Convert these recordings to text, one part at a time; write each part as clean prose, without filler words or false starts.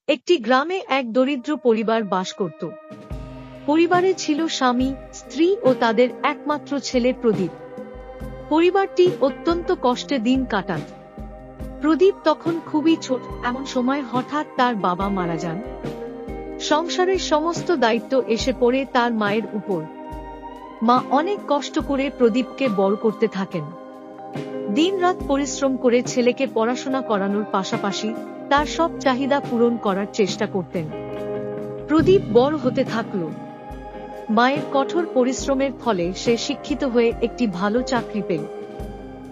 একটি গ্রামে এক দরিদ্র পরিবার বাস করত। পরিবারে ছিল স্বামী, স্ত্রী ও তাদের একমাত্র ছেলে প্রদীপ। পরিবারটি অত্যন্ত কষ্টে দিন কাটাত। প্রদীপ তখন খুবই ছোট, এমন সময় হঠাৎ তার বাবা মারা যান। সংসারের সমস্ত দায়িত্ব এসে পড়ে তার মায়ের উপর। মা অনেক কষ্ট করে প্রদীপকে বড় করতে থাকেন। দিনরাত পরিশ্রম করে ছেলেকে পড়াশোনা করানোর পাশাপাশি তার সব চাহিদা পূরণ করার চেষ্টা করতেন। প্রদীপ বড় হতে থাকল। মায়ের কঠোর পরিশ্রমের ফলে সে শিক্ষিত হয়ে একটি ভালো চাকরি পেল।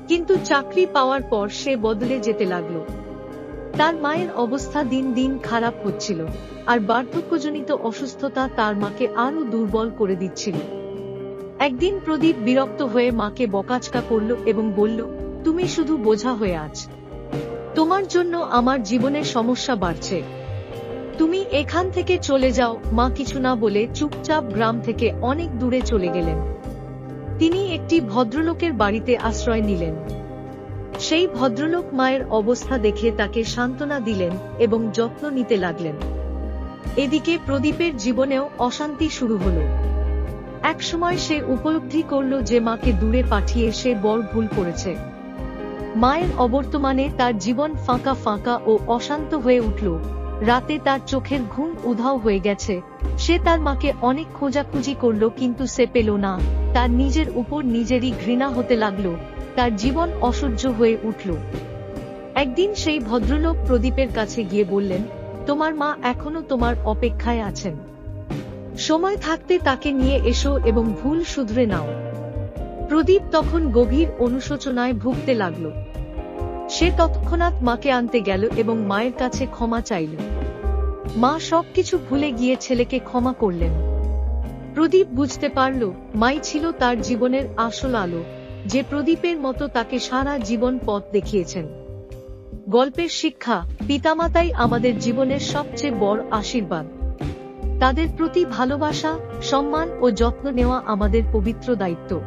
কিন্তু চাকরি পাওয়ার পর সে বদলে যেতে লাগল। তার মায়ের অবস্থা দিন দিন খারাপ হচ্ছিল, আর বার্ধক্যজনিত অসুস্থতা তার মাকে আরো দুর্বল করে দিচ্ছিল। একদিন প্রদীপ বিরক্ত হয়ে মাকে বকাঝকা করল এবং বলল, তুমি শুধু বোঝা হয়ে আছ। তোমার জন্য আমার জীবনের সমস্যা বাড়ছে। তুমি এখান থেকে চলে যাও। মা কিছু না বলে চুপচাপ গ্রাম থেকে অনেক দূরে চলে গেলেন। তিনি একটি ভদ্রলোকের বাড়িতে আশ্রয় নিলেন। সেই ভদ্রলোক মায়ের অবস্থা দেখে তাকে সান্ত্বনা দিলেন এবং যত্ন নিতে লাগলেন। এদিকে প্রদীপের জীবনেও অশান্তি শুরু হলো। একসময় সে উপলব্ধি করল যে মাকে দূরে পাঠিয়ে সে বড় ভুল করেছে। মায়ের অবর্তমানে তার জীবন ফাঁকা ফাঁকা ও অশান্ত হয়ে উঠল। রাতে তার চোখের ঘুম উধাও হয়ে গেছে। সে তার মাকে অনেক খোঁজাখুঁজি করল, কিন্তু সে পেল না। তার নিজের উপর নিজেরই ঘৃণা হতে লাগল। তার জীবন অসহ্য হয়ে উঠল। একদিন সেই ভদ্রলোক প্রদীপের কাছে গিয়ে বললেন, তোমার মা এখনো তোমার অপেক্ষায় আছেন। সময় থাকতে তাকে নিয়ে এসো এবং ভুল শুধরে নাও। প্রদীপ তখন গভীর অনুশোচনায় ভুগতে লাগল। সে তৎক্ষণাৎ মাকে আনতে গেল এবং মায়ের কাছে ক্ষমা চাইল। মা সবকিছু ভুলে গিয়ে ছেলেকে ক্ষমা করলেন। প্রদীপ বুঝতে পারল, মাই ছিল তার জীবনের আসল আলো, যে প্রদীপের মতো তাকে সারা জীবন পথ দেখিয়েছেন। গল্পের শিক্ষা, পিতামাতাই আমাদের জীবনের সবচেয়ে বড় আশীর্বাদ। তাদের প্রতি ভালোবাসা, সম্মান ও যত্ন নেওয়া আমাদের পবিত্র দায়িত্ব।